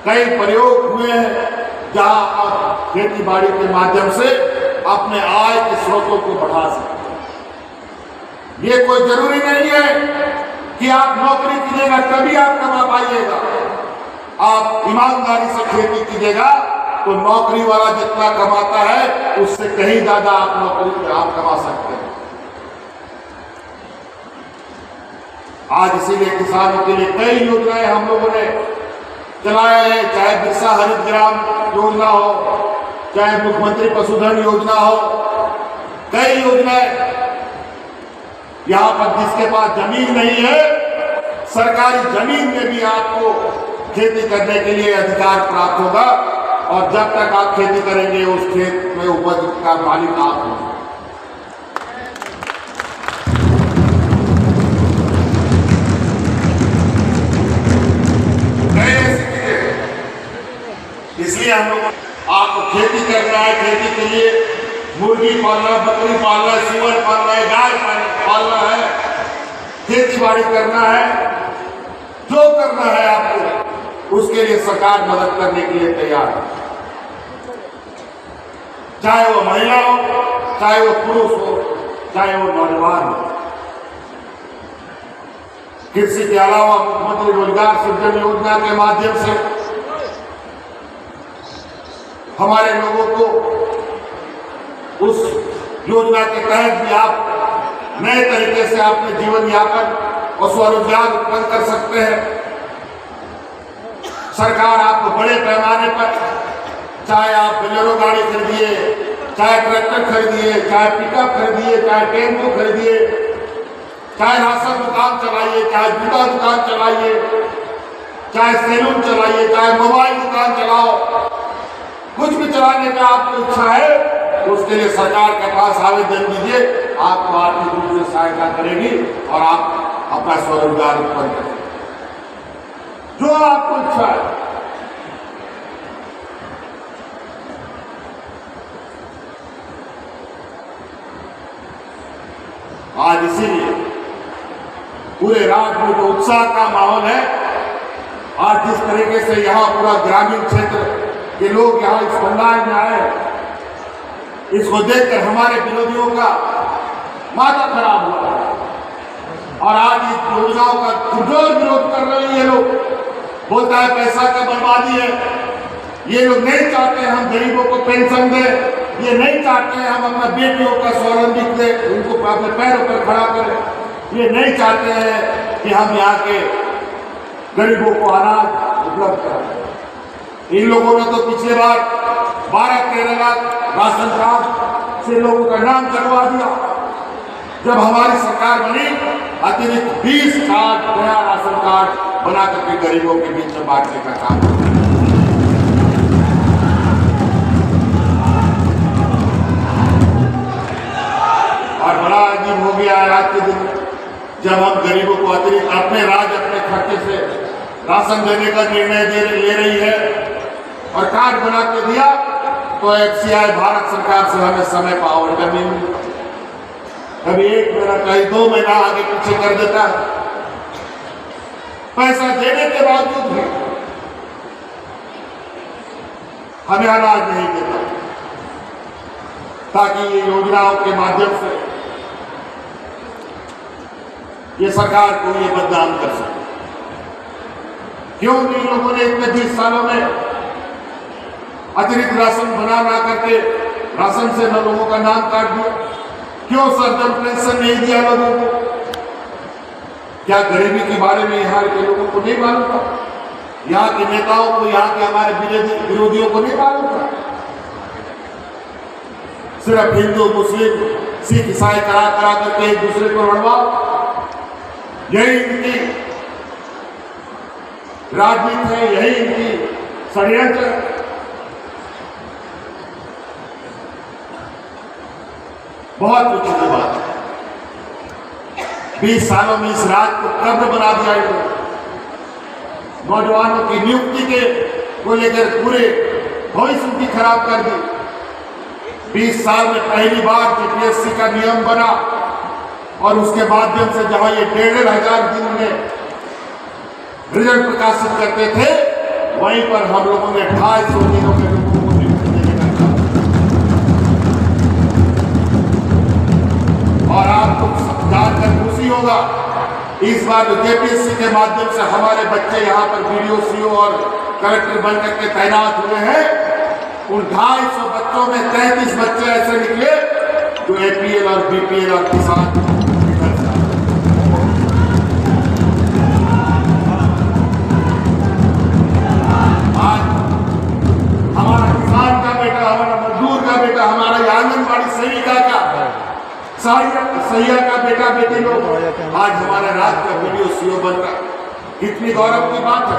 कई प्रयोग हुए हैं जहां आप खेती बाड़ी के माध्यम से अपने आय के स्रोतों को बढ़ा सकते हैं। ये कोई जरूरी नहीं है कि आप नौकरी कीजिएगा तभी आप कमा पाइएगा। आप ईमानदारी से खेती कीजिएगा तो नौकरी वाला जितना कमाता है उससे कहीं ज्यादा आप कमा सकते हैं। आज इसीलिए किसानों के लिए कई योजनाएं हम लोगों ने चलाया है, चाहे बिरसा हरित ग्राम योजना हो, चाहे मुख्यमंत्री पशुधन योजना हो, कई योजनाएं। यहां पर जिसके पास जमीन नहीं है, सरकारी जमीन में भी आपको खेती करने के लिए अधिकार प्राप्त होगा और जब तक आप खेती करेंगे उस खेत में उपज का मालिक आप होंगे। इसलिए हम लोग आपको खेती करना है, खेती के लिए मुर्गी पालना, बकरी पालना, सूअर पालना है, गाय पालना है, खेती बाड़ी करना है, जो करना है आपको उसके लिए सरकार मदद करने के लिए तैयार है। चाहे वो महिला हो, चाहे वो पुरुष हो, चाहे वो नौजवान हो। कृषि के अलावा मुख्यमंत्री रोजगार सृजन योजना के माध्यम से हमारे लोगों को उस योजना के तहत भी आप नए तरीके से अपने जीवन यापन और स्वरोजगार उत्पन्न कर सकते हैं। सरकार आपको बड़े पैमाने पर, चाहे आप बोलेरो गाड़ी खरीदिए, चाहे ट्रैक्टर खरीदिए, चाहे पिकअप खरीदिए, चाहे टेम्पो खरीदिए, चाहे राशन दुकान चलाइए, चाहे जूता दुकान चलाइए, चाहे सैलून चलाइए, चाहे मोबाइल दुकान चलाओ, कुछ भी चलाने का आपको इच्छा है तो उसके लिए सरकार के पास आवेदन दीजिए। आपको आर्थिक रूप से सहायता करेगी और आप अपना स्वरोजगार उत्पन्न करेंगे, जो आपको इच्छा है। आज इसीलिए पूरे राज्य में तो उत्साह का माहौल है। आज जिस तरीके से यहाँ पूरा ग्रामीण क्षेत्र के लोग यहाँ इस पंडाल में आए, इसको देखकर हमारे विरोधियों का माथा खराब हुआ और आज इस योजनाओं का पुरजोर विरोध कर रहे हैं। ये लोग बोलता है पैसा का बर्बादी है, ये लोग नहीं चाहते हम गरीबों को पेंशन दें, ये नहीं चाहते हम अपना बेटियों का स्वावलंबी दें, उनको अपने पैरों पर खड़ा करें, ये नहीं चाहते हैं कि हम यहाँ के गरीबों को अनाज उपलब्ध कराएं। इन लोगों ने तो पिछले बार 12-13 लाख राशन कार्ड से लोगों का नाम करवा दिया। जब हमारी सरकार बनी, अतिरिक्त 20 कार्ड, नया राशन कार्ड बना करके गरीबों के बीच में बांटने का काम किया। और बड़ा अजीब हो गया है आज के दिन जब हम गरीबों को अतिरिक्त अपने राज्य अपने खर्चे से राशन देने का निर्णय ले रही है और कार्ड बना के दिया तो FCI भारत सरकार से हमें समय पर आवंटन नहीं मिला। कभी 1 महीना, कहीं 2 महीना आगे पीछे कर देता है। पैसा देने के बावजूद भी हमें अनाज नहीं देता, ताकि ये योजनाओं के माध्यम से ये सरकार को ये बदनाम कर सके। क्यों इन लोगों ने इतने 20 सालों में अतिरिक्त राशन बना करके राशन से लोगों का नाम काट दिया? क्यों सर्जन पेंशन नहीं दिया लोगों को? क्या गरीबी के बारे में यहाँ के लोगों को नहीं मालूम था? यहाँ के नेताओं को, यहाँ के हमारे विरोधियों को नहीं मालूम था? सिर्फ हिंदू, मुस्लिम, सिख, ईसाई करा करके एक दूसरे को लड़वाओ, यही इनकी राजनीति है, यही इनकी षड्यंत्र है। बहुत कुछ की बात है। 20 सालों में इस राज्य को कब्र बना दिया है। नौजवानों की नियुक्ति के को लेकर पूरे भविष्य की खराब कर दी। 20 साल में पहली बार GPSC का नियम बना और उसके माध्यम से जहां ये 1,500 दिन में रिजल्ट प्रकाशित करते थे, वहीं पर हम लोगों ने 250 दिनों के लोगों को नियुक्ति देने का काम। और आपको जानकर खुशी होगा, इस बार जेपीएससी के माध्यम से हमारे बच्चे यहाँ पर वीडियो सीओ और कलेक्टर बनकर के तैनात हुए हैं। उन 250 बच्चों में 33 बच्चे ऐसे निकले जो एपीएल और बीपीएल और किसान। आज हमारा किसान का बेटा, हमारा मजदूर का बेटा, हमारा आंगनबाड़ी सेविका का, सैया का बेटा बेटी लोग आज हमारे राज्य का वीडियो सीओ बन रहा। कितनी गौरव की बात है।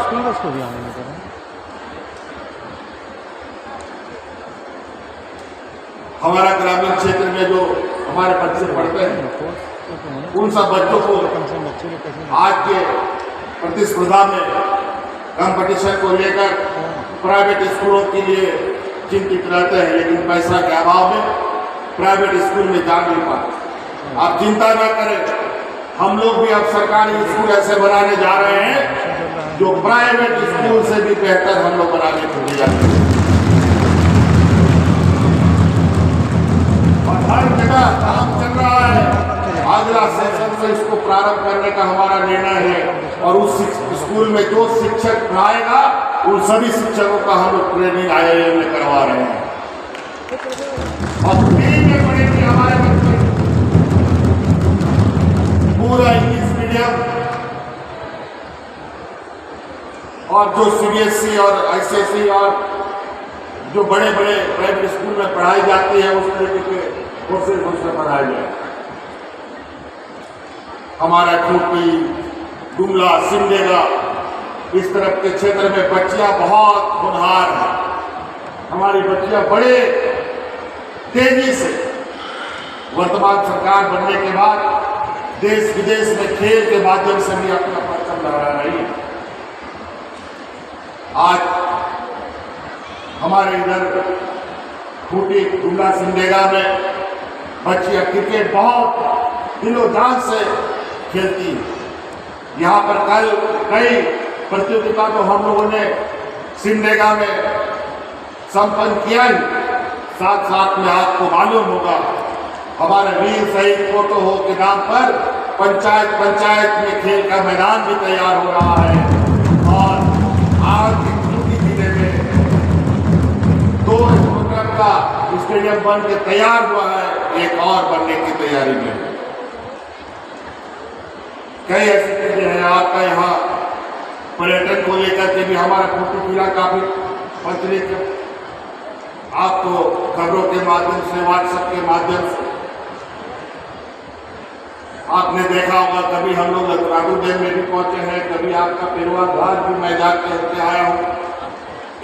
हमारा ग्रामीण क्षेत्र में जो हमारे बच्चे पढ़ते हैं, उन सब बच्चों को आज के प्रतिस्पर्धा में कंपटीशन को लेकर प्राइवेट स्कूलों के लिए चिंतित रहते हैं, लेकिन पैसा के अभाव में प्राइवेट स्कूल में जा नहीं पाते। आप चिंता न करें, हम लोग भी अब सरकारी स्कूल ऐसे बनाने जा रहे हैं जो प्राइवेट स्कूल से भी बेहतर हम लोग बनाने को ले जाते हैं। और हर जगह काम चल रहा है। अगला सेशन से इसको प्रारंभ करने का हमारा निर्णय है और उस स्कूल में जो शिक्षक पढ़ाएगा उन सभी शिक्षकों का हम लोग ट्रेनिंग IIM में करवा रहे हैं। और फ्री में पढ़ेंगे हमारे बच्चे, पूरा इंग्लिश मीडियम। और जो CBSE और ICSE और जो बड़े बड़े प्राइवेट स्कूल में पढ़ाई जाती है उस तरीके के कोर्सेज उसमें पढ़ाए जाए। हमारा खूंटी, गुमला, सिमडेगा इस तरफ के क्षेत्र में बच्चियां बहुत होनहार हैं। हमारी बच्चियां बड़े तेजी से वर्तमान सरकार बनने के बाद देश विदेश में खेल के माध्यम से भी अपना परचम लहरा रही है। आज हमारे इधर खूंटी, गुमला, सिमडेगा में बच्चियां क्रिकेट बहुत दिलो जान से खेलती है। यहाँ पर कल कई प्रतियोगिता तो हम लोगों ने सिमडेगा में संपन्न किया ही, साथ साथ में आपको मालूम होगा हमारे वीर शहीद फोटो हो के नाम पर पंचायत में खेल का मैदान भी तैयार हो रहा है। और आज खूंटी जिले में 2 स्पोर्ट्स का स्टेडियम बन के तैयार हुआ है, एक और बनने की तैयारी में। कई ऐसी चीजें हैं। आपका यहाँ पर्यटन को लेकर के भी हमारा खूंटी जिला काफी प्रचलित है। आपको खबरों के माध्यम से, व्हाट्सएप के माध्यम से आपने देखा होगा, कभी हम लोग लखरागू डैम में भी पहुंचे हैं, कभी आपका पेरवा घाट भी मैं जाके होते आया हूँ।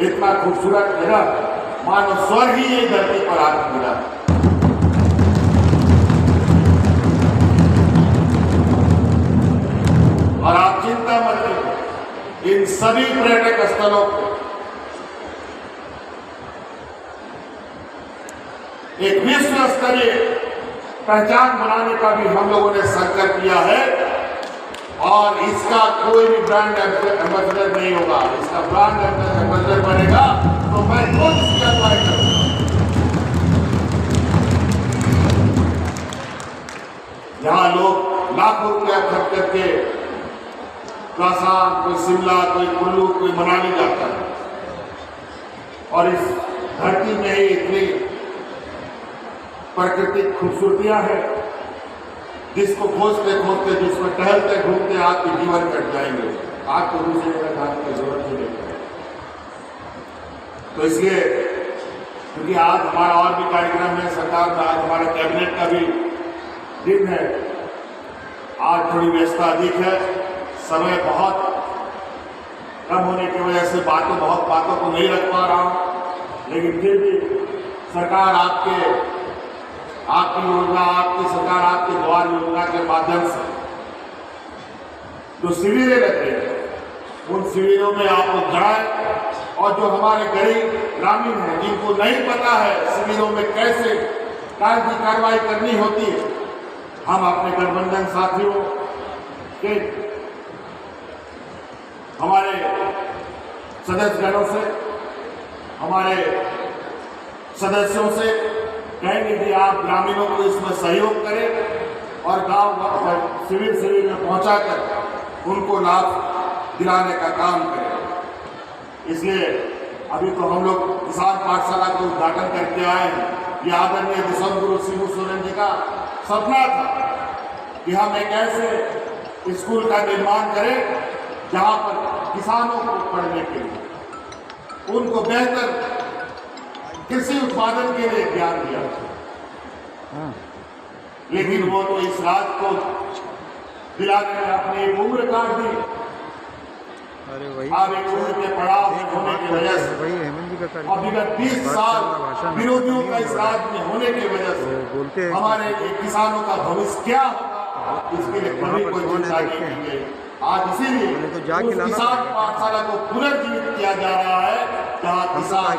इतना खूबसूरत है ना, मानो स्वर्ग ही ये धरती पर आके मिला। और आप चिंता मत करिए, इन सभी पर्यटक स्थलों को एक विश्व स्तरीय पहचान बनाने का भी हम लोगों ने संकल्प लिया है। और इसका कोई भी ब्रांड एम्बेसडर नहीं होगा। इसका ब्रांड एम्बेसडर बनेगा तो मैं खुद इसकी अगुवाई करूंगा। यहाँ लोग लाखों रुपया खर्च करके कासा, कोई शिमला, कोई कुल्लू, कोई मनाली जाता है और इस धरती में ही इतनी प्राकृतिक खूबसूरतियां हैं जिसको खोजते खोजते, जिसमें टहलते घूमते आपके जीवन कट जाएंगे। आपको दूसरी जगह जाने की जरूरत ही नहीं है। तो इसलिए क्योंकि आज हमारा और भी कार्यक्रम है सरकार का, आज हमारा कैबिनेट का भी दिन है, आज थोड़ी व्यस्तता अधिक है, समय बहुत कम होने की वजह से बहुत बातों को नहीं रख पा रहा हूं। लेकिन फिर भी सरकार आपकी योजना, आपकी सरकार आपके द्वार योजना के माध्यम से जो शिविरें लग रही हैं उन शिविरों में आप लोग जाएं। और जो हमारे गरीब ग्रामीण हैं जिनको नहीं पता है शिविरों में कैसे कार्रवाई करनी होती है, हम अपने गठबंधन साथियों के हमारे सदस्यगणों से, हमारे सदस्यों से कहेंगे कि आप ग्रामीणों को इसमें सहयोग करें और गांव शिविर में पहुंचाकर उनको लाभ दिलाने का काम करें। इसलिए अभी तो हम लोग किसान पाठशाला का उद्घाटन करके आए हैं। ये आदरणीय विश्वगुरु शिबू सोरेन जी का सपना था कि हम एक ऐसे स्कूल का निर्माण करें जहां पर किसानों को पढ़ने के लिए, उनको बेहतर कृषि उत्पादन के लिए ज्ञान दिया। लेकिन वो तो इस राज को दिलाने में अपनी एक उम्र काट दी। अब एक उम्र के पड़ाव में होने की वजह से और विगत 20 साल विरोधियों का इस राज में होने की वजह से हमारे किसानों का भविष्य क्या होगा, इसके लिए कभी कोई चिंता नहीं की गई। आज इसीलिए किसान पाठशाला को पुनर्जीवित किया जा रहा है, जहाँ किसान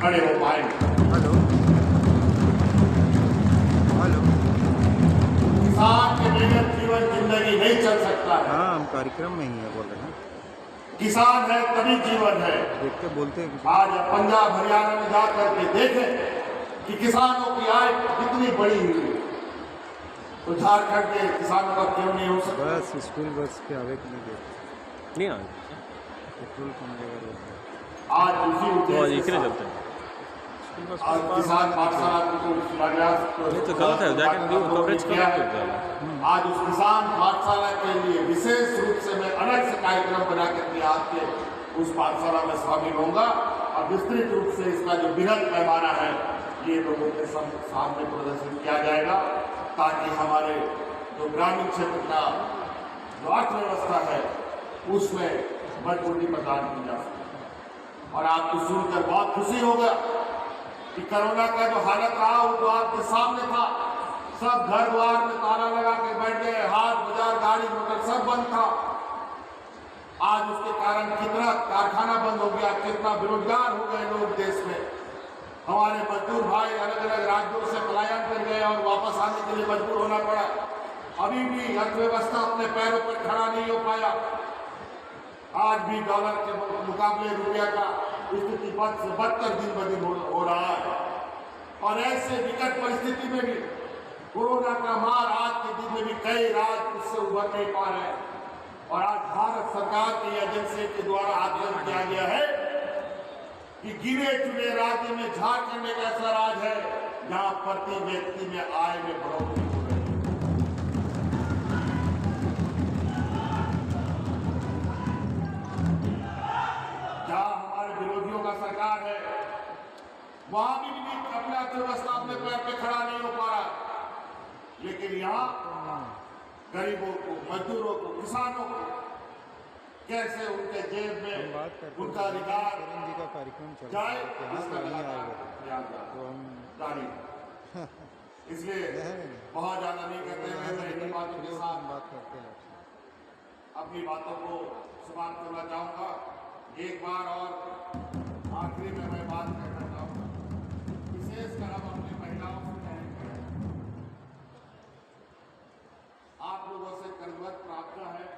खड़े हो पाएंगे। किसान के बगैर जीवन जिंदगी नहीं चल सकता है। हाँ, हम कार्यक्रम में ही है, बोल रहे हैं। किसान है तभी जीवन है। देखते बोलते हैं। आज पंजाब हरियाणा में जाकर के देखें कि किसानों की आय कितनी बड़ी हुई है, तो झारखंड के किसानों का क्यों नहीं हो सकता? बस स्कूल बस के आवे के नहीं आवे पेट्रोल कम जगह आज उसी उद्देश्य से आज किसान पाठशाला को आज उस किसान पाठशाला के लिए विशेष रूप से मैं अलग से कार्यक्रम बना करके आपके उस पाठशाला में शामिल होऊंगा और विस्तृत रूप से इसका जो बृहद पैमाना है ये लोगों के सामने प्रदर्शित किया जाएगा, ताकि हमारे जो ग्रामीण क्षेत्र का जो अर्थव्यवस्था है उसमें मजबूती प्रदान की जा सके। और आपको सुनकर बहुत खुशी होगा कि कोरोना का जो हालत रहा वो तो आपके सामने था। सब घर द्वार में ताला लगा के बैठ गए, हाट बाजार गाड़ी मोटर सब बंद था। आज उसके कारण कितना कारखाना बंद हो गया, कितना बेरोजगार हो गए लोग देश में। हमारे मजदूर भाई अलग अलग राज्यों से पलायन कर गए और वापस आने के लिए मजबूर होना पड़ा। अभी भी अर्थव्यवस्था अपने पैरों पर खड़ा नहीं हो पाया। आज भी डॉलर के मुकाबले रुपया का स्थिति बद से बदतर दिन ब दिन हो रहा है। और ऐसे विकट परिस्थिति में भी कोरोना का मार आज के दिन में भी कई राज्य उससे उभर नहीं पा रहे हैं। और आज भारत सरकार की एजेंसी के द्वारा आकलन किया गया है कि गिने चुने राज्य में झारखंड एक ऐसा राज्य है जहां प्रति व्यक्ति में आय में बढ़ोतरी हो रही है। जहां हमारे विरोधियों का सरकार है वहां भी अपना अर्थव्यवस्था अपने पैर पे खड़ा नहीं हो पा रहा। लेकिन यहाँ गरीबों को, मजदूरों को, किसानों को कैसे उनके जेब में उनका अधिकार का कार्यक्रम चल जाए, इसका तो हम जारी। इसलिए बहुत ज्यादा नहीं करते हुए मैं इन्हीं बातों के साथ बात करते हैं। अपनी बातों को समाप्त करना चाहूँगा। एक बार और आखिरी में मैं बात करना चाहूँगा, विशेषकर हम अपनी महिलाओं से कहेंगे, आप लोगों से करवत प्रार्थना है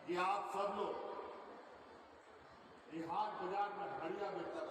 कि आप सब लोग ये हाट बाजार में हड़िया बेचकर